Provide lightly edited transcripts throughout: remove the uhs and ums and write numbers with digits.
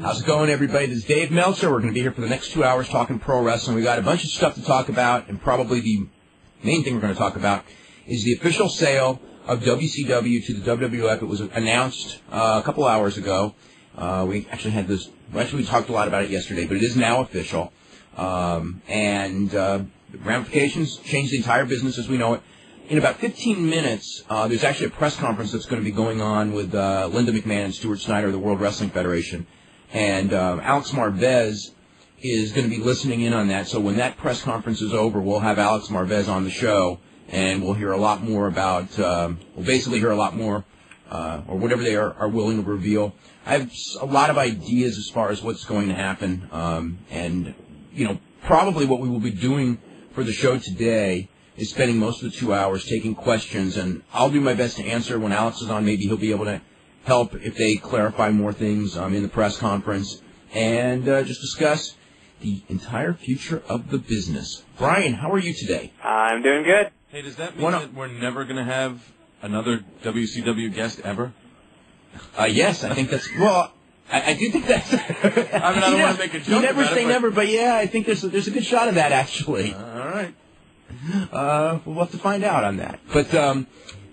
How's it going, everybody? This is Dave Meltzer. We're going to be here for the next 2 hours talking pro wrestling. We got a bunch of stuff to talk about, and probably the main thing we're going to talk about is the official sale of WCW to the WWF. It was announced a couple hours ago. We actually had this. We talked a lot about it yesterday, but it is now official. The ramifications change the entire business as we know it. In about 15 minutes, there's actually a press conference that's going to be going on with Linda McMahon and Stuart Snyder of the World Wrestling Federation. And Alex Marvez is going to be listening in on that. So when that press conference is over, we'll have Alex Marvez on the show, and we'll hear a lot more about, or whatever they are willing to reveal. I have a lot of ideas as far as what's going to happen. Probably what we will be doing for the show today is spending most of the 2 hours taking questions, and I'll do my best to answer. When Alex is on, maybe he'll be able to help if they clarify more things in the press conference, and just discuss the entire future of the business. Brian, how are you today? I'm doing good. Hey, does that mean that we're never going to have another WCW guest ever? Yes, I think that's... Well, I do think that's... I don't want to make a joke. You never say never, but yeah, I think there's a good shot of that, actually. All right. We'll have to find out on that. But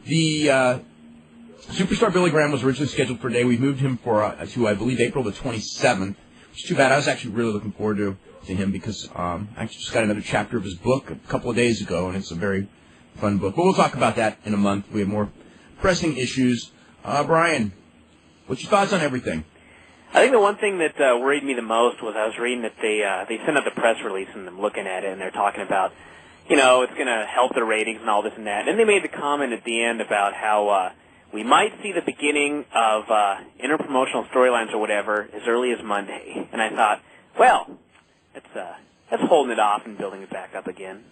the Superstar Billy Graham was originally scheduled for today. We moved him to, I believe, April the 27th, which is too bad. I was actually really looking forward to him because I just got another chapter of his book a couple of days ago, and it's a very fun book. But we'll talk about that in a month. We have more pressing issues. Brian, what's your thoughts on everything? I think the one thing that worried me the most was I was reading that they sent out the press release and I'm looking at it, and they're talking about, it's going to help the ratings and all this and that. And they made the comment at the end about how we might see the beginning of interpromotional storylines or whatever as early as Monday. And I thought, well, that's holding it off and building it back up again.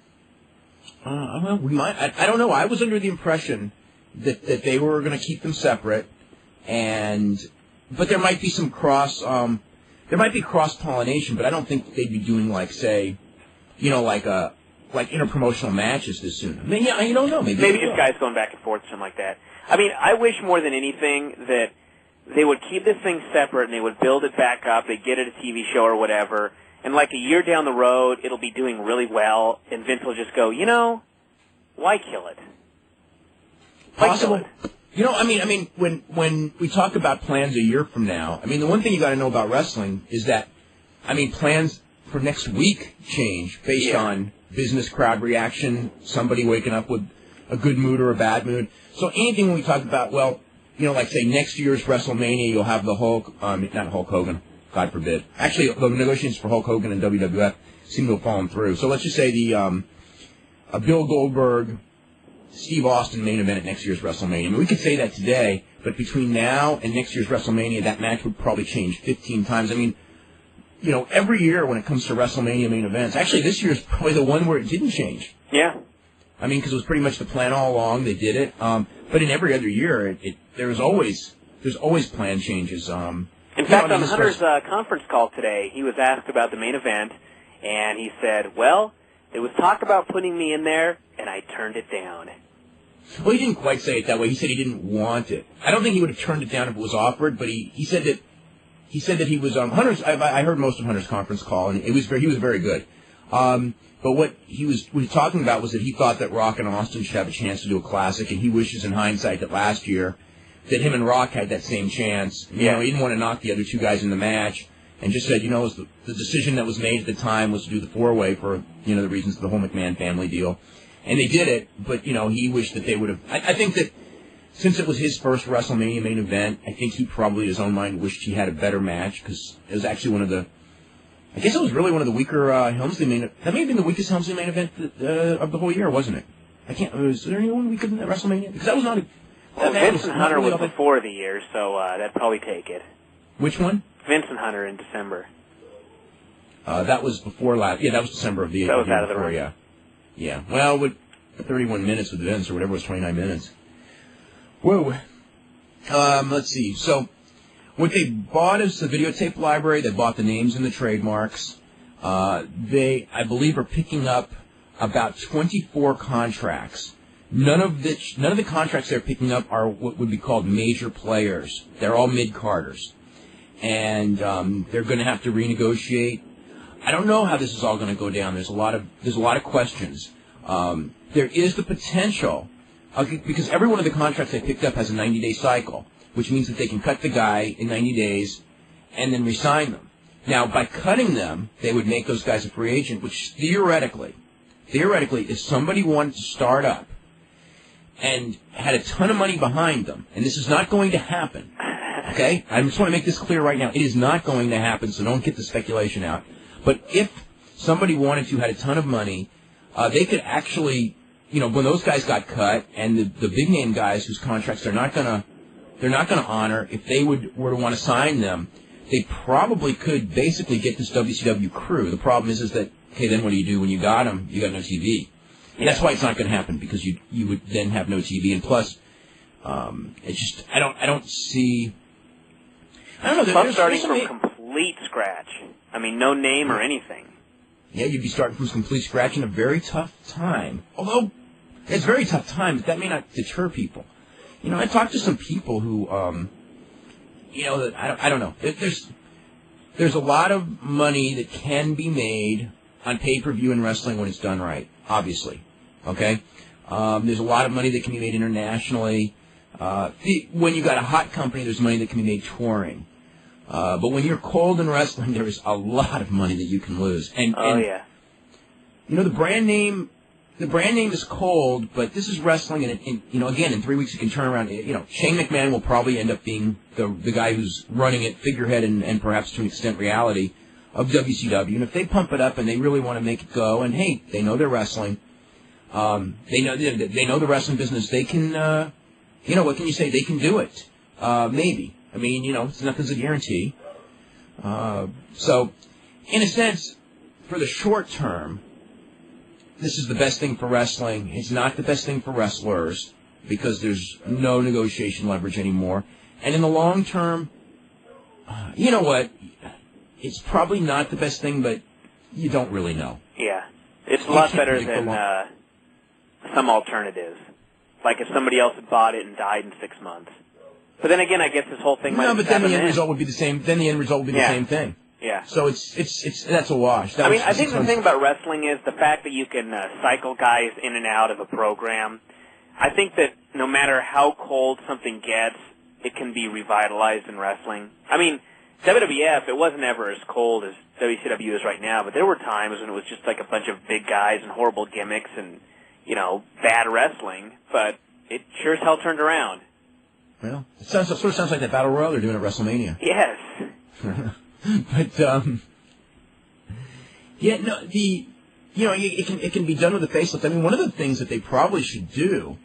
Well, we might. I don't know. I was under the impression that they were going to keep them separate, but there might be some cross-pollination, but I don't think they'd be doing like interpromotional matches this soon. I mean, yeah, you don't know. Maybe just guys going back and forth, something like that. I mean, I wish more than anything that they would keep this thing separate and they would build it back up. They'd get it a TV show or whatever, and like a year down the road, it'll be doing really well, and Vince will just go, why kill it? Possible. When we talk about plans a year from now, the one thing you got to know about wrestling is that, plans for next week change based on business crowd reaction, somebody waking up with a good mood or a bad mood. So anything when we talk about, say next year's WrestleMania, you'll have the not Hulk Hogan, God forbid. Actually, the negotiations for Hulk Hogan and WWF seem to have fallen through. So let's just say the Bill Goldberg, Steve Austin main event at next year's WrestleMania. We could say that today, but between now and next year's WrestleMania, that match would probably change 15 times. Every year when it comes to WrestleMania main events, actually this year's probably the one where it didn't change. Yeah. Because it was pretty much the plan all along. They did it. But in every other year, there's always plan changes. In fact, on Hunter's conference call today, he was asked about the main event, and he said, well, there was talk about putting me in there, and I turned it down. Well, he didn't quite say it that way. He said he didn't want it. I don't think he would have turned it down if it was offered, but he said that he was Hunter's. I heard most of Hunter's conference call, and he was very good. But what he was talking about was that he thought that Rock and Austin should have a chance to do a classic, and he wishes in hindsight that last year that him and Rock had that same chance. He didn't want to knock the other two guys in the match, and just said, the decision that was made at the time was to do the four-way for, the reasons of the whole McMahon family deal. And they did it, but, he wished that they would have... I think that since it was his first WrestleMania main event, I think he probably in his own mind wished he had a better match, because it was actually one of the... I guess it was really one of the weaker Helmsley main events. That may have been the weakest Helmsley main event of the whole year, wasn't it? Was there anyone weaker than that WrestleMania? Because that was not a... Vince and Hunter was before the year, so that'd probably take it. Which one? Vince and Hunter in December. That was before last... Yeah, that was December of the year. That was out of the room. Yeah. Yeah. Well, with 31 minutes with Vince, or whatever it was, 29 minutes. Whoa. Let's see. So, what they bought is the videotape library. They bought the names and the trademarks. They, I believe, are picking up about 24 contracts. None of the contracts they're picking up are what would be called major players. They're all mid-carders. and they're going to have to renegotiate. I don't know how this is all going to go down. There's a lot of questions. There is the potential, because every one of the contracts they picked up has a 90-day cycle, which means that they can cut the guy in 90 days and then re-sign them. Now, by cutting them, they would make those guys a free agent, which theoretically, if somebody wanted to start up and had a ton of money behind them, and this is not going to happen, okay? I just want to make this clear right now. It is not going to happen, so don't get the speculation out. But if somebody wanted to, had a ton of money, they could actually, when those guys got cut, and the big name guys whose contracts they're not gonna honor, if they were to want to sign them, they probably could basically get this WCW crew. The problem is that, okay, then what do you do when you got them? You got no TV. And that's why it's not going to happen, because you would then have no TV. And plus, it's just, I don't see. I don't know. Plus, starting from complete scratch. I mean, no name or anything. Yeah, you'd be starting from complete scratch in a very tough time. Although it's a very tough time, but that may not deter people. I talked to some people who, I don't know. There's a lot of money that can be made on pay-per-view in wrestling when it's done right, obviously. Okay? There's a lot of money that can be made internationally. When you got a hot company, there's money that can be made touring. But when you're cold in wrestling, there is a lot of money that you can lose. Yeah. The brand name is cold, but this is wrestling, and again, in 3 weeks you can turn around. Shane McMahon will probably end up being the guy who's running it, figurehead, and perhaps to an extent reality of WCW. And if they pump it up and they really want to make it go, and hey, they know they're wrestling, they know the wrestling business. They can, what can you say? They can do it. Maybe. I mean, nothing's a guarantee. So, in a sense, for the short term, this is the best thing for wrestling. It's not the best thing for wrestlers because there's no negotiation leverage anymore. And in the long term, you know what? It's probably not the best thing, but you don't really know. Yeah. It's a lot better than some alternatives. Like if somebody else had bought it and died in 6 months. But then again, I guess this whole thing might have happened. No, but then the end result would be the same. Then the end result would be the same thing. Yeah. So it's that's a wash. I think the thing about wrestling is the fact that you can cycle guys in and out of a program. I think that no matter how cold something gets, it can be revitalized in wrestling. I mean, WWF, it wasn't ever as cold as WCW is right now, but there were times when it was just like a bunch of big guys and horrible gimmicks and, bad wrestling, but it sure as hell turned around. Well, it sort of sounds like that Battle Royal they're doing at WrestleMania. Yes. But, it can be done with a facelift. I mean, one of the things that they probably should do,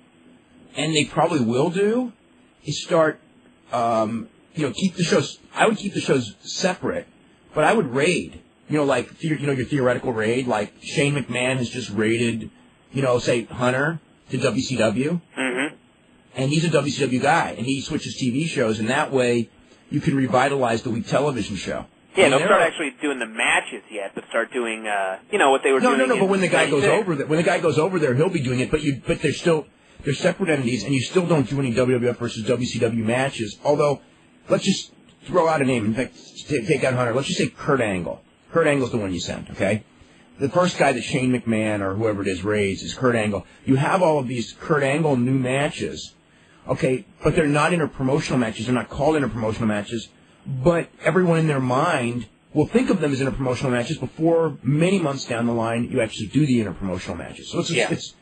and they probably will do, is start, keep the shows, I would keep the shows separate, but I would raid, your theoretical raid, like Shane McMahon has just raided, say Hunter to WCW. Mm-hmm. And he's a WCW guy, and he switches TV shows, and that way you can revitalize the week television show. Yeah, don't start actually doing the matches yet, but start doing, what they were doing. No. But when the guy goes over there, he'll be doing it. But they're separate entities, and you still don't do any WWF versus WCW matches. Although, let's just throw out a name. In fact, take out Hunter. Let's just say Kurt Angle. Kurt Angle's the one you sent, okay? The first guy that Shane McMahon or whoever it is raids is Kurt Angle. You have all of these Kurt Angle new matches. Okay, but they're not interpromotional matches. They're not called interpromotional matches. But everyone in their mind will think of them as interpromotional matches before many months down the line you actually do the interpromotional matches. So there's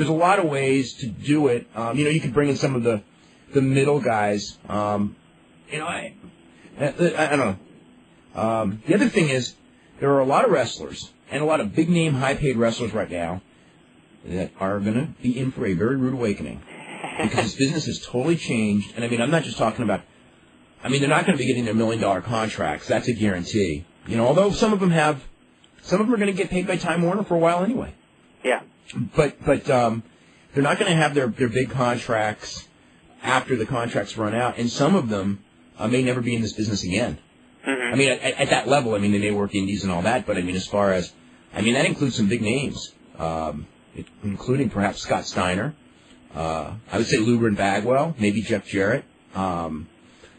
a lot of ways to do it. You could bring in some of the middle guys. I don't know. The other thing is there are a lot of wrestlers and a lot of big name, high paid wrestlers right now that are going to be in for a very rude awakening. Because this business has totally changed. And, I'm not just talking about... they're not going to be getting their $1 million contracts. That's a guarantee. Although some of them are going to get paid by Time Warner for a while anyway. Yeah. But they're not going to have their big contracts after the contracts run out. And some of them may never be in this business again. Mm-hmm. At that level, they may work indies and all that. But, as far as... that includes some big names, including perhaps Scott Steiner. I would say Luger and Bagwell, maybe Jeff Jarrett.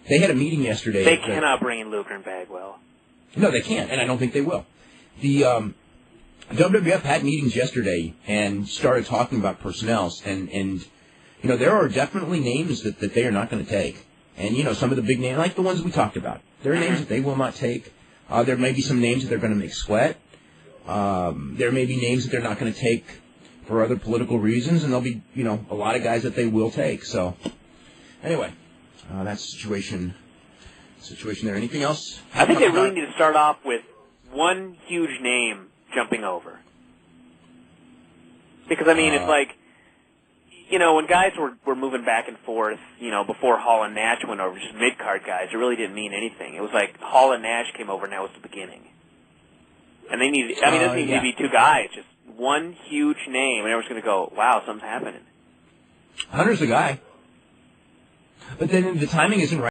They had a meeting yesterday. They cannot bring in Luger and Bagwell. No, they can't, and I don't think they will. The WWF had meetings yesterday and started talking about personnel, and there are definitely names that they are not going to take. And, some of the big names, like the ones we talked about, there are names that they will not take. There may be some names that they're going to make sweat. There may be names that they're not going to take for other political reasons, and there'll be, a lot of guys that they will take. So, anyway, that's the situation there. Anything else? I think they really need to start off with one huge name jumping over. Because, it's like, when guys were moving back and forth, before Hall and Nash went over, just mid-card guys, it really didn't mean anything. It was like Hall and Nash came over, and that was the beginning. And they need, it doesn't need to be two guys, just one huge name, and everyone's going to go, wow, something's happening. Hunter's the guy. But then the timing isn't right.